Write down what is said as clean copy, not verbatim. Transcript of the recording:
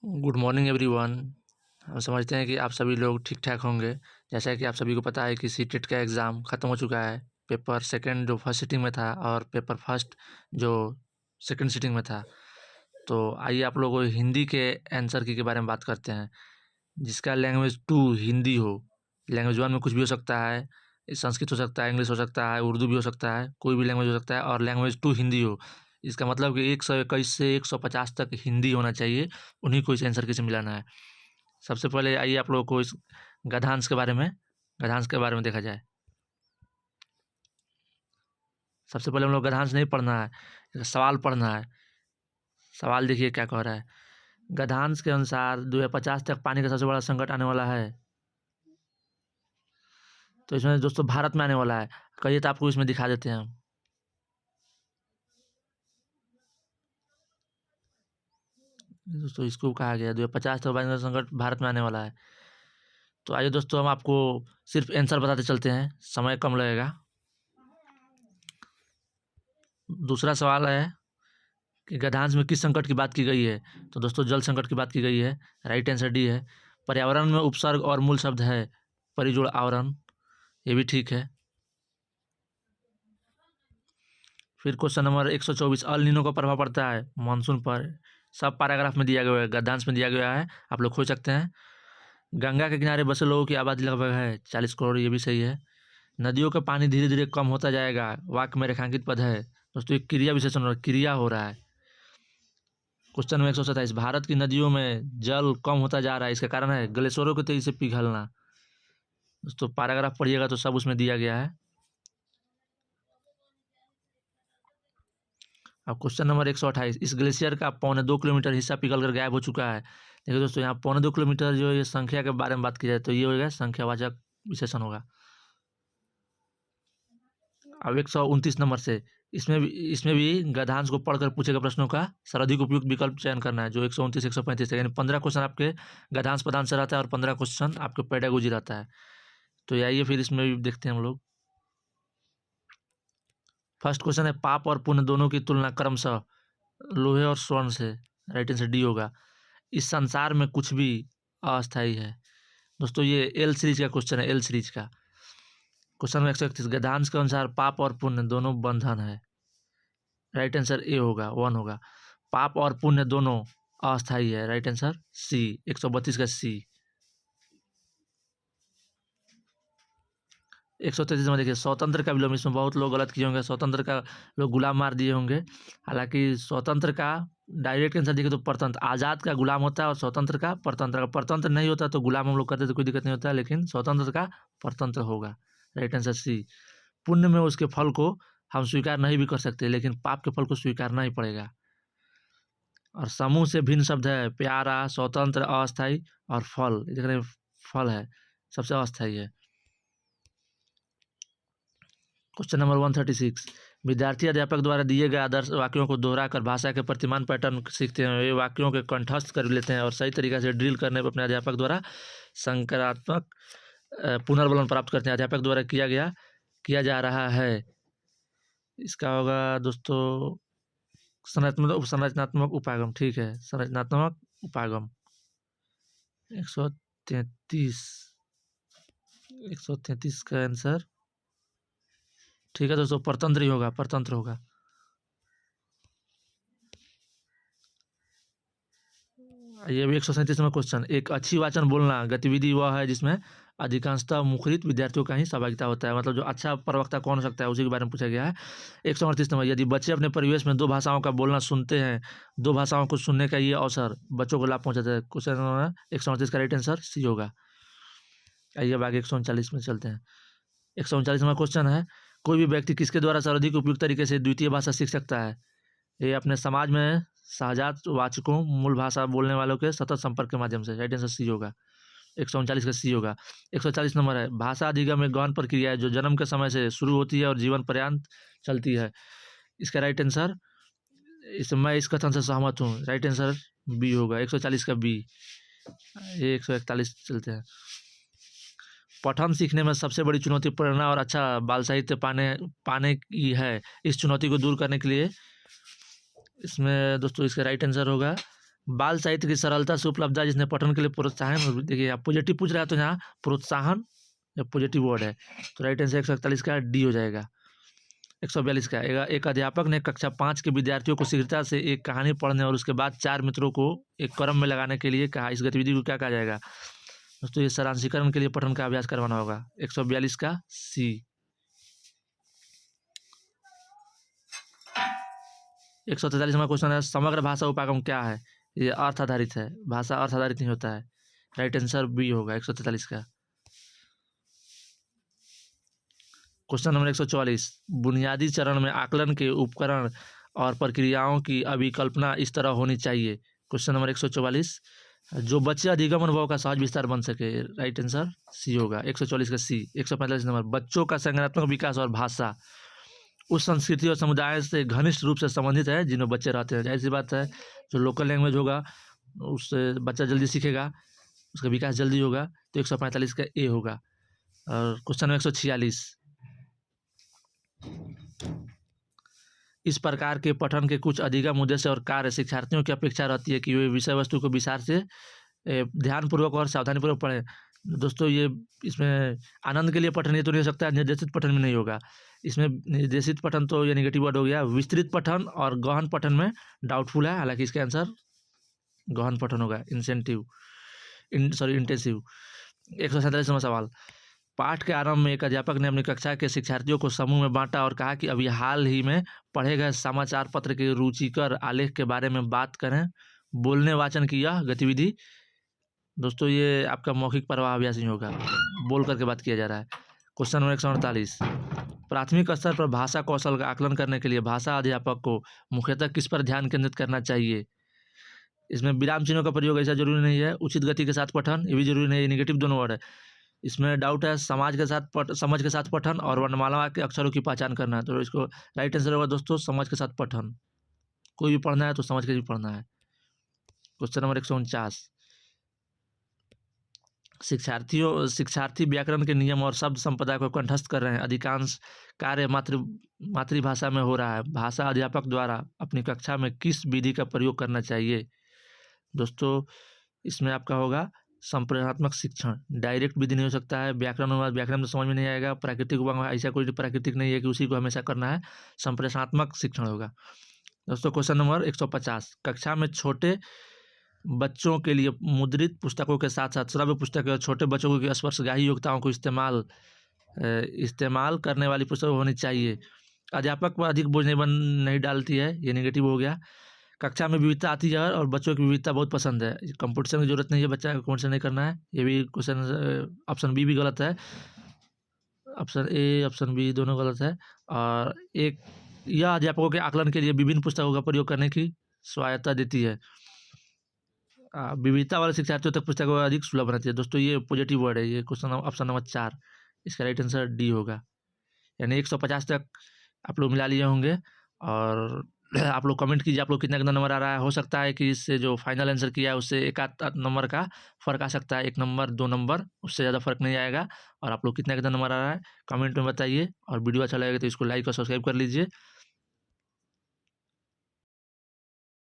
Good morning everyone. हम समझते हैं कि आप सभी लोग ठीक ठाक होंगे। जैसा कि आप सभी को पता है कि सीटेट का एग्ज़ाम ख़त्म हो चुका है। पेपर सेकंड जो फर्स्ट सिटिंग में था और पेपर फर्स्ट जो सेकंड सिटिंग में था। तो आइए आप लोगों को हिंदी के आंसर की के बारे में बात करते हैं। जिसका लैंग्वेज 2 हिंदी हो, लैंग्वेज 1 में कुछ भी हो सकता है, संस्कृत हो सकता है, इंग्लिश हो सकता है, उर्दू भी हो सकता है, कोई भी लैंग्वेज हो सकता है, और लैंग्वेज 2 हिंदी हो। इसका मतलब कि 121 से 150 तक हिंदी होना चाहिए, उन्हीं को इस आंसर की से मिलाना है। सबसे पहले आइए आप लोगों को इस गद्यांश के बारे में देखा जाए। सबसे पहले हम लोग गद्यांश नहीं पढ़ना है, सवाल पढ़ना है। सवाल देखिए क्या कह रहा है। गद्यांश के अनुसार 2050 तक पानी का सबसे बड़ा संकट आने वाला है। तो इसमें दोस्तों भारत में आने वाला है। कहिए तो आपको इसमें दिखा देते हैं हम। दोस्तों इसको कहा गया 2050 तक पानी का संकट भारत में आने वाला है। तो आइए दोस्तों हम आपको सिर्फ आंसर बताते चलते हैं, समय कम लगेगा। दूसरा सवाल है कि गद्यांश में किस संकट की बात की गई है। तो दोस्तों जल संकट की बात की गई है। राइट आंसर डी है। पर्यावरण में उपसर्ग और मूल शब्द है परिजोड़ आवरण, ये भी ठीक है। फिर क्वेश्चन नंबर 124, अल नीनो का प्रभाव पड़ता है मानसून पर। सब पैराग्राफ में दिया गया है, गद्यांश में दिया गया है, आप लोग खोज सकते हैं। गंगा के किनारे बसे लोगों की आबादी लगभग है 40 करोड़, ये भी सही है। नदियों का पानी धीरे धीरे कम होता जाएगा, वाक्य में रेखांकित पद है। दोस्तों एक क्रिया विशेषण हो रहा है, क्रिया हो रहा है। क्वेश्चन नंबर 127, भारत की नदियों में जल कम होता जा रहा है, इसका कारण है ग्लेशियरों के तेजी से पिघलना। दोस्तों पैराग्राफ पढ़िएगा तो सब उसमें दिया गया है। अब क्वेश्चन नंबर 128, इस ग्लेशियर का 2.25 किलोमीटर हिस्सा पिघल कर गायब हो चुका है। देखिए दोस्तों यहाँ 2.25 किलोमीटर जो ये संख्या के बारे में बात की जाए तो ये होगा संख्यावाचक विशेषण होगा। अब 129 नंबर से इसमें भी गद्यांश को पढ़कर पूछे गए प्रश्नों का सर्वाधिक उपयुक्त विकल्प चयन करना है, जो 129 135 है, यानी 15 क्वेश्चन आपके गद्यांश पदांश से रहता है और 15 क्वेश्चन आपके पेडागोजी रहता है। तो आइए फिर इसमें भी देखते हैं हम लोग। फर्स्ट क्वेश्चन है, पाप और पुण्य दोनों की तुलना क्रमशः लोहे और स्वर्ण से। राइट आंसर डी होगा। इस संसार में कुछ भी अस्थायी है। दोस्तों ये एल सीरीज का क्वेश्चन है, एल सीरीज का। क्वेश्चन नंबर 131, गद्यांश के अनुसार पाप और पुण्य दोनों बंधन है। राइट आंसर ए होगा, 1 होगा। पाप और पुण्य दोनों अस्थायी है। राइट आंसर सी, 132 का सी। 133 में देखिए, स्वतंत्र का विलोम, इसमें बहुत लोग गलत किए होंगे। स्वतंत्र का लोग गुलाम मार दिए होंगे, हालांकि स्वतंत्र का डायरेक्ट आंसर देखिए तो परतंत्र, आज़ाद का गुलाम होता है और स्वतंत्र का परतंत्र। अगर परतंत्र नहीं होता तो गुलाम हम लोग करते तो कोई दिक्कत नहीं होता, लेकिन स्वतंत्र का परतंत्र होगा। Right answer C. पुण्य में उसके फल को हम स्वीकार नहीं भी कर सकते, लेकिन पाप के फल को स्वीकारना ही पड़ेगा। और समूह से भिन्न शब्द है प्यारा, स्वतंत्र, अस्थायी और फल। देख रहे हैं, फल है सबसे अस्थायी है। क्वेश्चन नंबर 136, विद्यार्थी अध्यापक द्वारा दिए गए आदर्श वाक्यों को दोहरा कर भाषा के प्रतिमान पैटर्न सीखते हैं। ये वाक्यों के कंठस्थ कर लेते हैं और सही तरीके से ड्रिल करने पर अपने अध्यापक द्वारा संकरात्मक पुनर्बलन प्राप्त करते हैं। अध्यापक द्वारा किया जा रहा है, इसका होगा दोस्तों संरचनात्मक उपागम। ठीक है, संरचनात्मक उपागम। 133 133 का आंसर ठीक है दोस्तों, परतंत्र ही होगा, परतंत्र होगा। ये भी 137 नंबर क्वेश्चन, एक अच्छी वाचन बोलना गतिविधि वह है जिसमें अधिकांशतः मुखरित विद्यार्थियों का ही सहभागिता होता है। मतलब जो अच्छा प्रवक्ता कौन हो सकता है, उसी के बारे में पूछा गया है। 138 नंबर, यदि बच्चे अपने परिवेश में 2 भाषाओं का बोलना सुनते हैं, 2 भाषाओं को सुनने का ये अवसर बच्चों को लाभ पहुंचाता है। क्वेश्चन नंबर 138 का राइट आंसर सी होगा। आइए अब आगे 139 में चलते हैं। 139 नंबर क्वेश्चन है, कोई भी व्यक्ति किसके द्वारा सर्वाधिक उपयुक्त तरीके से द्वितीय भाषा सीख सकता है। ये अपने समाज में सहजात वाचकों, मूल भाषा बोलने वालों के सतत संपर्क के माध्यम से। राइट आंसर सी होगा, 139 का सी होगा। 140 नंबर है, भाषा अधिगम एक गहन प्रक्रिया है जो जन्म के समय से शुरू होती है और जीवन पर्यंत चलती है। इसका राइट आंसर, मैं इस कथन से सहमत हूँ। राइट आंसर बी होगा, 140 का बी। ये 141 चलते हैं। पठन सीखने में सबसे बड़ी चुनौती प्रेरणा और अच्छा बाल साहित्य पाने की है। इस चुनौती को दूर करने के लिए इसमें दोस्तों इसका राइट आंसर होगा बाल साहित्य की सरलता से उपलब्धता जिसने पठन के लिए प्रोत्साहन, देखिए आप पॉजिटिव पूछ रहा है तो यहाँ प्रोत्साहन या पॉजिटिव वर्ड है, तो राइट आंसर 141 का डी हो जाएगा। 142 का एक अध्यापक ने कक्षा 5 के विद्यार्थियों को शीघ्रता से एक कहानी पढ़ने और उसके बाद 4 मित्रों को एक क्रम में लगाने के लिए कहा। इस गतिविधि को क्या कहा जाएगा दोस्तों? ये सारांशीकरण के लिए पठन का अभ्यास करवाना होगा। 142 का सी। 143 में क्वेश्चन है समग्र भाषा उपागम क्या है? ये अर्थ आधारित है, भाषा अर्थ आधारित नहीं होता है। राइट आंसर बी होगा 143 का। क्वेश्चन नंबर 144, बुनियादी चरण में आकलन के उपकरण और प्रक्रियाओं की अभिकल्पना इस तरह होनी चाहिए। क्वेश्चन नंबर 144, जो बच्चे अधिगम अनुभव का सहज विस्तार बन सके। राइट आंसर सी होगा 144 का सी। 145 नंबर, बच्चों का संज्ञानात्मक विकास और भाषा उस संस्कृति और समुदाय से घनिष्ठ रूप से संबंधित है जिनमें बच्चे रहते हैं। जाहिर सी बात है, जो लोकल लैंग्वेज होगा उससे बच्चा जल्दी सीखेगा, उसका विकास जल्दी होगा, तो 145 का ए होगा। और क्वेश्चन नंबर 146, इस प्रकार के पठन के कुछ अधिगम उद्देश्य और कार्य शिक्षार्थियों की अपेक्षा रहती है कि वे विषय वस्तु को विस्तार से ध्यानपूर्वक और सावधानीपूर्वक पढ़ें। दोस्तों ये इसमें आनंद के लिए पठन ये तो नहीं हो सकता, निर्देशित पठन में नहीं होगा। इसमें निर्देशित पठन तो ये नेगेटिव वर्ड हो गया। विस्तृत पठन और गहन पठन में डाउटफुल है, हालांकि इसका आंसर गहन पठन होगा, इंटेंसिव। 147वां सवाल, पाठ के आरंभ में एक अध्यापक ने अपनी कक्षा के शिक्षार्थियों को समूह में बांटा और कहा कि अभी हाल ही में पढ़े गए समाचार पत्र के रुचिकर आलेख के बारे में बात करें। बोलने वाचन की यह गतिविधि दोस्तों ये आपका मौखिक प्रवाह अभ्यास नहीं होगा, बोल करके बात किया जा रहा है। क्वेश्चन नंबर 148, प्राथमिक स्तर पर भाषा कौशल का आकलन करने के लिए भाषा अध्यापक को मुख्यतः किस पर ध्यान केंद्रित करना चाहिए? इसमें विराम चिन्हों का प्रयोग ऐसा जरूरी नहीं है। उचित गति के साथ पठन, ये भी जरूरी नहीं है, नेगेटिव दोनों वर्ड है। इसमें डाउट है समझ के साथ पठन और वर्णमाला के अक्षरों की पहचान करना है, तो इसको राइट आंसर होगा दोस्तों समझ के साथ पठन। कोई भी पढ़ना है तो समझ के भी पढ़ना है। क्वेश्चन नंबर 149, शिक्षार्थी व्याकरण के नियम और शब्द संपदा को कंठस्थ कर रहे हैं। अधिकांश कार्य मातृभाषा में हो रहा है। भाषा अध्यापक द्वारा अपनी कक्षा में किस विधि का प्रयोग करना चाहिए? दोस्तों इसमें आपका होगा संप्रेषणात्मक शिक्षण। डायरेक्ट विधि नहीं हो सकता है। व्याकरण तो समझ में नहीं आएगा। प्राकृतिक उपमा ऐसा कोई प्राकृतिक नहीं है कि उसी को हमेशा करना है। संप्रेषणात्मक शिक्षण होगा। दोस्तों क्वेश्चन नंबर 150, कक्षा में छोटे बच्चों के लिए मुद्रित पुस्तकों के साथ साथ श्रव्य पुस्तक और छोटे बच्चों की स्पर्शगाही योग्यताओं को इस्तेमाल करने वाली पुस्तक होनी चाहिए। अध्यापक पर अधिक बोझ नहीं डालती है, ये नेगेटिव हो गया। कक्षा में विविधता आती है और बच्चों की विविधता बहुत पसंद है। कंपटीशन की जरूरत नहीं है, बच्चा कंपटीशन नहीं करना है। ये भी क्वेश्चन ऑप्शन बी भी गलत है, ऑप्शन ए ऑप्शन बी दोनों गलत है। और एक, यह अध्यापकों के आकलन के लिए विभिन्न पुस्तकों का प्रयोग करने की स्वायत्ता देती है। विविधता वाले शिक्षार्थियों तक पुस्तकों अधिक सुलभ बनाती है। दोस्तों ये पॉजिटिव वर्ड है, ये क्वेश्चन ऑप्शन नंबर 4, इसका राइट आंसर डी होगा। यानी 150 तक आप लोग मिला लिए होंगे। और आप लोग कमेंट कीजिए आप लोग कितना नंबर आ रहा है। हो सकता है कि इससे जो फाइनल आंसर किया है उससे एक आध नंबर का फर्क आ सकता है, 1 नंबर 2 नंबर, उससे ज़्यादा फर्क नहीं आएगा। और आप लोग कितना नंबर आ रहा है कमेंट में बताइए। और वीडियो अच्छा लगेगा तो इसको लाइक और सब्सक्राइब कर लीजिए।